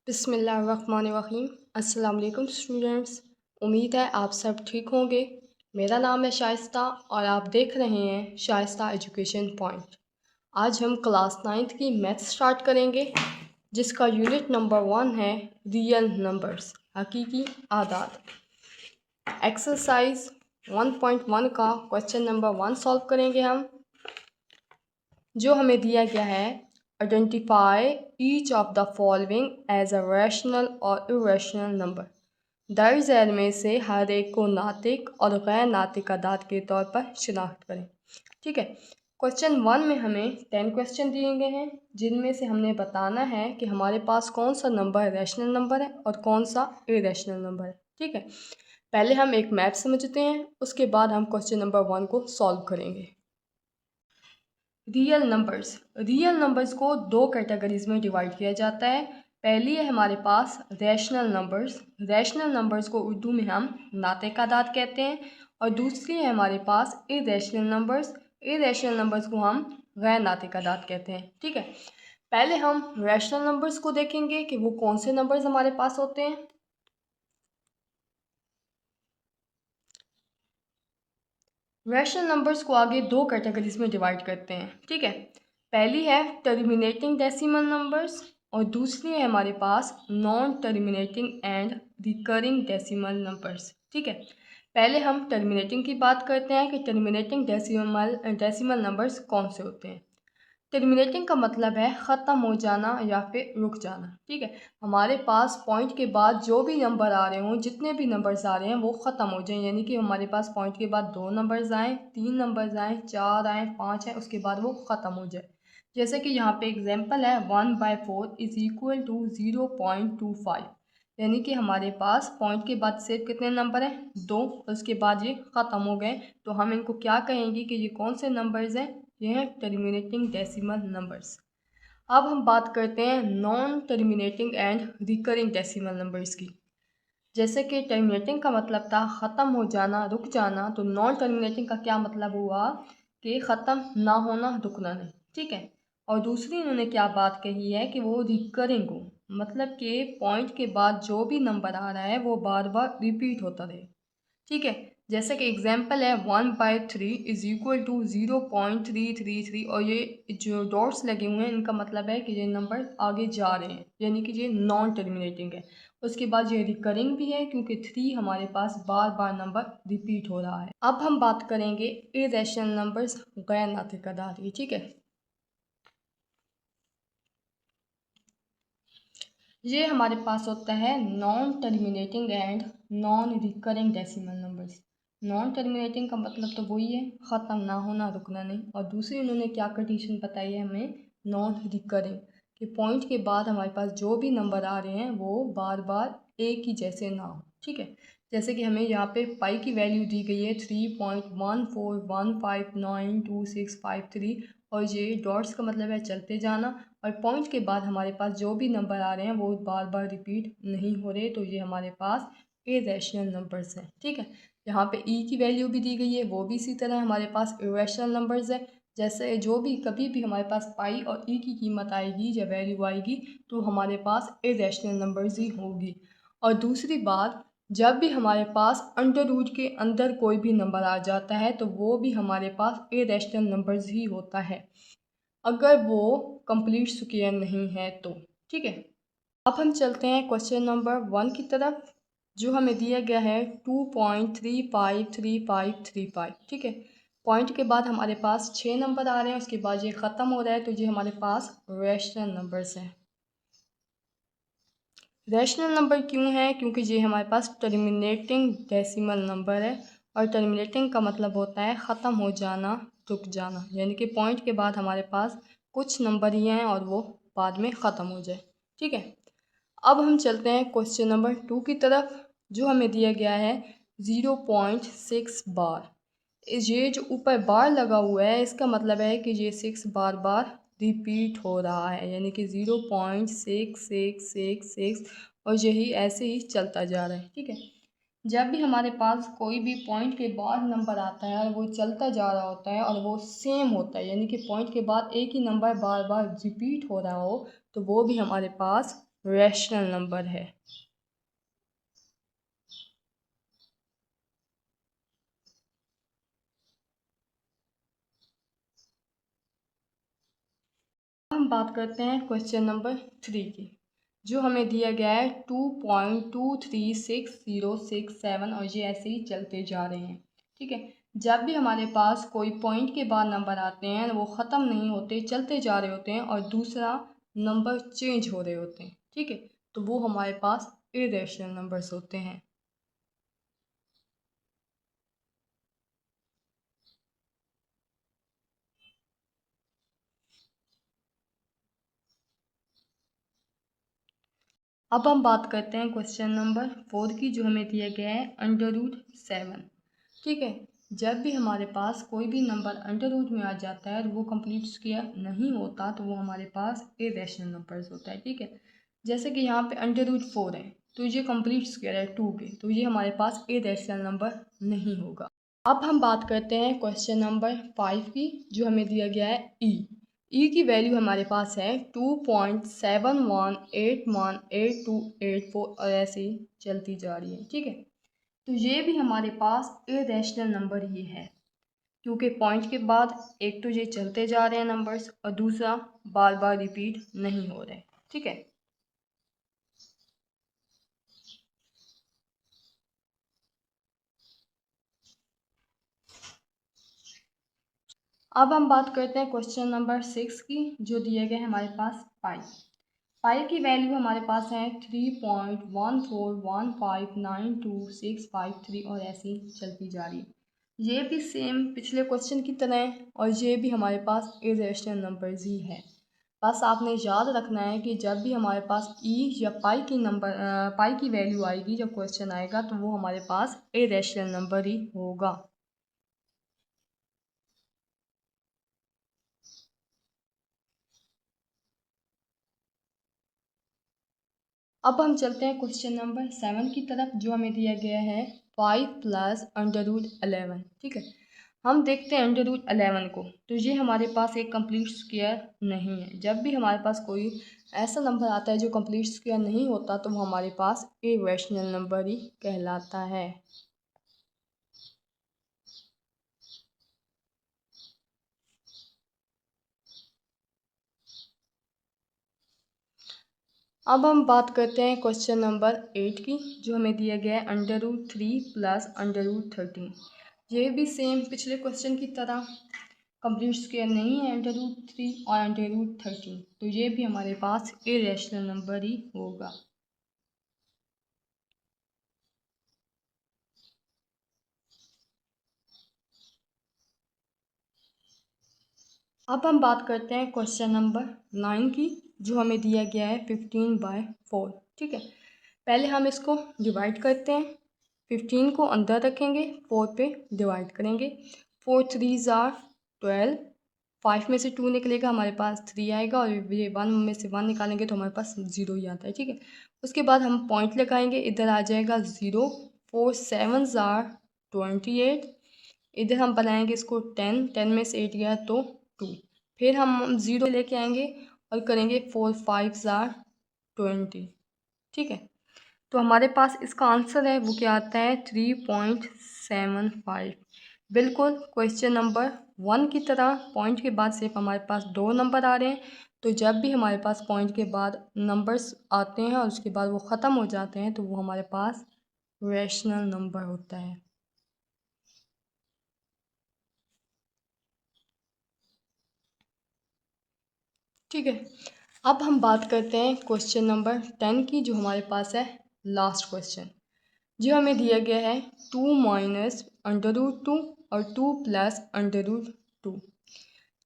बिस्मिल्लाहिर्रहमानिर्रहीम। अस्सलाम वालेकुम स्टूडेंट्स, उम्मीद है आप सब ठीक होंगे। मेरा नाम है शाइस्ता और आप देख रहे हैं शाइस्ता एजुकेशन पॉइंट। आज हम क्लास 9th की मैथ स्टार्ट करेंगे जिसका यूनिट नंबर 1 है रियल नंबर्स, हकीकी आदाद। एक्सरसाइज 1.1 का क्वेश्चन नंबर 1 सॉल्व करेंगे हम, जो हमें दिया गया है। Identify each of the following as a rational और इरेशनल नंबर। दर्ज झैल में से हर एक को नातिक और गैर नातिक आदाद के तौर पर शिनाख्त करें। ठीक है, क्वेश्चन 1 में हमें 10 क्वेश्चन दिए गए हैं जिनमें से हमने बताना है कि हमारे पास कौन सा नंबर रैशनल नंबर है और कौन सा इरेशनल नंबर है। ठीक है, पहले हम एक मैथ समझते हैं, उसके बाद हम क्वेश्चन नंबर 1 को सॉल्व करेंगे। रियल नंबर्स को दो कैटेगरीज में डिवाइड किया जाता है। पहली है हमारे पास रैशनल नंबर्स को उर्दू में हम नातिक आदाद कहते हैं, और दूसरी है हमारे पास इरेशनल नंबर्स को हम गैर नातिक आदाद कहते हैं। ठीक है, पहले हम रैशनल नंबर्स को देखेंगे कि वो कौन से नंबर्स हमारे पास होते हैं। रैशनल नंबर्स को आगे दो कैटेगरीज में डिवाइड करते हैं। ठीक है, पहली है टर्मिनेटिंग डेसिमल नंबर्स और दूसरी है हमारे पास non terminating and recurring decimal numbers. ठीक है, पहले हम टर्मिनेटिंग की बात करते हैं कि टर्मिनेटिंग डेसिमल नंबर्स कौन से होते हैं। टर्मिनेटिंग का मतलब है ख़त्म हो जाना या फिर रुक जाना। ठीक है, हमारे पास पॉइंट के बाद जो भी नंबर आ रहे हों, जितने भी नंबर्स आ रहे हैं वो ख़त्म हो जाएं, यानी कि हमारे पास पॉइंट के बाद 2 नंबर्स आएँ, 3 नंबर्स आएँ, 4 आएँ, 5 आएँ, उसके बाद वो ख़त्म हो जाए। जैसे कि यहाँ पे एग्जांपल है 1/4 इज़ इक्वल टू 0.25, यानी कि हमारे पास पॉइंट के बाद सिर्फ कितने नंबर हैं, 2, उसके बाद ये ख़त्म हो गए। तो हम इनको क्या कहेंगे कि ये कौन से नंबर्स हैं, ये हैं टर्मिनेटिंग डेसिमल नंबर्स। अब हम बात करते हैं non terminating and recurring decimal numbers की। जैसे कि टर्मिनेटिंग का मतलब था ख़त्म हो जाना, रुक जाना, तो नॉन टर्मिनेटिंग का क्या मतलब हुआ कि ख़त्म ना होना, रुकना नहीं। ठीक है, और दूसरी उन्होंने क्या बात कही है कि वो रिकरिंग हो, मतलब कि पॉइंट के बाद जो भी नंबर आ रहा है वो बार बार रिपीट होता रहे। ठीक है, जैसे कि एग्जाम्पल है 1/3 इज़ इक्वल टू 0.333, और ये जो डॉट्स लगे हुए हैं इनका मतलब है कि ये नंबर आगे जा रहे हैं, यानी कि ये नॉन टर्मिनेटिंग है। उसके बाद ये रिकरिंग भी है क्योंकि 3 हमारे पास बार बार नंबर रिपीट हो रहा है। अब हम बात करेंगे इरेशनल नंबर्स, गैर नातिक आदाद की। ठीक है, ये हमारे पास होता है non terminating and non recurring decimal numbers. Non terminating का मतलब तो वही है ख़त्म ना होना, रुकना नहीं, और दूसरी उन्होंने क्या कंडीशन बताई है हमें, नॉन रिकरिंग, कि पॉइंट के बाद हमारे पास जो भी नंबर आ रहे हैं वो बार बार एक ही जैसे ना हो। ठीक है, जैसे कि हमें यहाँ पे पाई की वैल्यू दी गई है 3.14159265 और ये डॉट्स का मतलब है चलते जाना, और पॉइंट के बाद हमारे पास जो भी नंबर आ रहे हैं वो बार बार रिपीट नहीं हो रहे, तो ये हमारे पास इरेशनल नंबर्स हैं। ठीक है, यहाँ पे ई की वैल्यू भी दी गई है, वो भी इसी तरह हमारे पास इरेशनल नंबर्स है। जैसे जो भी कभी भी हमारे पास पाई और ई की कीमत आएगी या वैल्यू आएगी तो हमारे पास इरेशनल नंबर्स ही होगी। और दूसरी बात, जब भी हमारे पास अंडर रूट के अंदर कोई भी नंबर आ जाता है तो वो भी हमारे पास इरेशनल नंबर्स ही होता है, अगर वो कंप्लीट स्क्वायर नहीं है तो। ठीक है, अब हम चलते हैं क्वेश्चन नंबर 1 की तरफ, जो हमें दिया गया है 2.353535। ठीक है, पॉइंट के बाद हमारे पास 6 नंबर आ रहे हैं, उसके बाद ये ख़त्म हो रहा है, तो ये हमारे पास रैशनल नंबर्स हैं। रैशनल नंबर क्यों है, क्योंकि ये हमारे पास टर्मिनेटिंग डेसिमल नंबर है, और टर्मिनेटिंग का मतलब होता है ख़त्म हो जाना, रुक जाना, यानी कि पॉइंट के बाद हमारे पास कुछ नंबर ही हैं और वो बाद में ख़त्म हो जाए। ठीक है, अब हम चलते हैं क्वेश्चन नंबर 2 की तरफ, जो हमें दिया गया है 0.6 बार। ये जो ऊपर बार लगा हुआ है इसका मतलब है कि ये 6 बार बार रिपीट हो रहा है, यानी कि 0.6666 और यही ऐसे ही चलता जा रहा है। ठीक है, जब भी हमारे पास कोई भी पॉइंट के बाद नंबर आता है और वो चलता जा रहा होता है और वो सेम होता है, यानी कि पॉइंट के बाद एक ही नंबर बार बार रिपीट हो रहा हो, तो वो भी हमारे पास रैशनल नंबर है। हम बात करते हैं क्वेश्चन नंबर 3 की, जो हमें दिया गया है 2.236067 और ये ऐसे ही चलते जा रहे हैं। ठीक है, जब भी हमारे पास कोई पॉइंट के बाद नंबर आते हैं वो ख़त्म नहीं होते, चलते जा रहे होते हैं और दूसरा नंबर चेंज हो रहे होते हैं। ठीक है, तो वो हमारे पास इरेशनल नंबर्स होते हैं। अब हम बात करते हैं क्वेश्चन नंबर 4 की, जो हमें दिया गया है √7। ठीक है, जब भी हमारे पास कोई भी नंबर अंडर रूट में आ जाता है तो वो कंप्लीट स्क्वायर नहीं होता, तो वो हमारे पास इरेशनल नंबर्स होता है। ठीक है, जैसे कि यहाँ पे √4 है तो ये कंप्लीट स्क्वायर है 2 के, तो ये हमारे पास इरेशनल नंबर नहीं होगा। अब हम बात करते हैं क्वेश्चन नंबर 5 की, जो हमें दिया गया है ई की वैल्यू हमारे पास है 2.71818284 और ऐसे ही चलती जा रही है। ठीक है, तो ये भी हमारे पास इरेशनल नंबर ही है, क्योंकि पॉइंट के बाद एक तो ये चलते जा रहे हैं नंबर्स और दूसरा बार बार रिपीट नहीं हो रहे। ठीक है, अब हम बात करते हैं क्वेश्चन नंबर 6 की, जो दिया गया है हमारे पास पाई की वैल्यू हमारे पास है 3.14159265 और ऐसी चलती जा रही है। ये भी सेम पिछले क्वेश्चन की तरह है और ये भी हमारे पास इरेशनल नंबर्स ही है। बस आपने याद रखना है कि जब भी हमारे पास ई या पाई की वैल्यू आएगी, जब क्वेश्चन आएगा तो वो हमारे पास इरेशनल नंबर ही होगा। अब हम चलते हैं क्वेश्चन नंबर 7 की तरफ, जो हमें दिया गया है 5 प्लस √11। ठीक है, हम देखते हैं √11 को, तो ये हमारे पास एक कंप्लीट स्क्वायर नहीं है। जब भी हमारे पास कोई ऐसा नंबर आता है जो कंप्लीट स्क्वायर नहीं होता, तो वो हमारे पास इरेशनल नंबर ही कहलाता है। अब हम बात करते हैं क्वेश्चन नंबर 8 की, जो हमें दिया गया है √3 प्लस √13। ये भी सेम पिछले क्वेश्चन की तरह कंप्लीट स्क्वायर नहीं है √3 और √13, तो ये भी हमारे पास इरेशनल नंबर ही होगा। अब हम बात करते हैं क्वेश्चन नंबर 9 की, जो हमें दिया गया है 15/4। ठीक है, पहले हम इसको डिवाइड करते हैं। 15 को अंदर रखेंगे, 4 पे डिवाइड करेंगे। 4 3 ज़ार 12, 5 में से 2 निकलेगा, हमारे पास 3 आएगा और ये 1 में से 1 निकालेंगे तो हमारे पास 0 ही आता है। ठीक है, उसके बाद हम पॉइंट लगाएंगे, इधर आ जाएगा 0। 4 7 ज़ार 28, इधर हम बनाएंगे इसको 10, 10 में से 8 गया तो 2। फिर हम 0 लेके आएंगे और करेंगे 4 5 ज़ार 20। ठीक है, तो हमारे पास इसका आंसर है वो क्या आता है 3.75। बिल्कुल क्वेश्चन नंबर 1 की तरह पॉइंट के बाद सिर्फ हमारे पास 2 नंबर आ रहे हैं, तो जब भी हमारे पास पॉइंट के बाद नंबर्स आते हैं और उसके बाद वो ख़त्म हो जाते हैं तो वो हमारे पास रैशनल नंबर होता है। ठीक है, अब हम बात करते हैं क्वेश्चन नंबर 10 की, जो हमारे पास है लास्ट क्वेश्चन, जो हमें दिया गया है 2 माइनस √2 और 2 प्लस √2।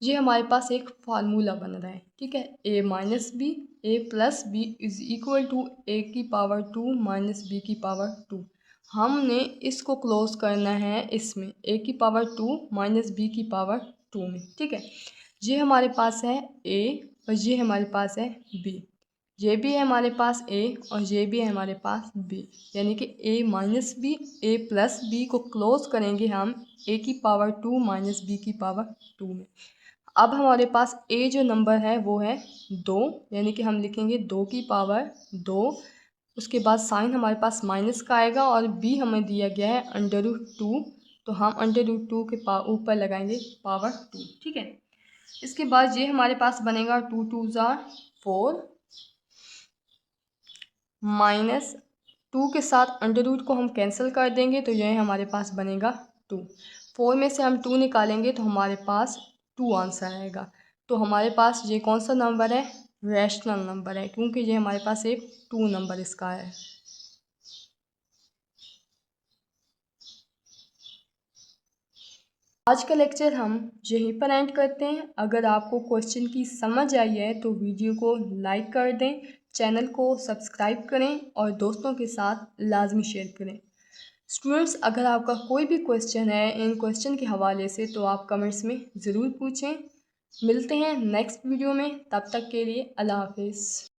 ये हमारे पास एक फार्मूला बन रहा है। ठीक है, a minus B A plus B is equal to A की पावर 2 माइनस बी की पावर 2। हमने इसको क्लोज करना है इसमें a की पावर 2 माइनस बी की पावर 2 में। ठीक है, ये हमारे पास है a और ये हमारे पास है b। ये भी है हमारे पास a और ये भी है हमारे पास b, यानी कि a minus B A plus B को क्लोज करेंगे हम a की पावर 2 माइनस बी की पावर 2 में। अब हमारे पास ए जो नंबर है वो है 2, यानी कि हम लिखेंगे 2 की पावर 2। उसके बाद साइन हमारे पास माइनस का आएगा और बी हमें दिया गया है √2, तो हम √2 के ऊपर लगाएंगे पावर 2, ठीक है। इसके बाद ये हमारे पास बनेगा 2 2 4 माइनस 2 के साथ √2 को हम कैंसिल कर देंगे, तो यह हमारे पास बनेगा 2। 4 में से हम 2 निकालेंगे तो हमारे पास 2 आंसर आएगा। तो हमारे पास ये कौन सा नंबर है, रैशनल नंबर है, क्योंकि ये हमारे पास एक 2 नंबर इसका है। आज का लेक्चर हम यहीं पर एंड करते हैं। अगर आपको क्वेश्चन की समझ आई है तो वीडियो को लाइक कर दें, चैनल को सब्सक्राइब करें और दोस्तों के साथ लाजमी शेयर करें। स्टूडेंट्स, अगर आपका कोई भी क्वेश्चन है इन क्वेश्चन के हवाले से तो आप कमेंट्स में ज़रूर पूछें। मिलते हैं नेक्स्ट वीडियो में, तब तक के लिए अल्लाह हाफिज़।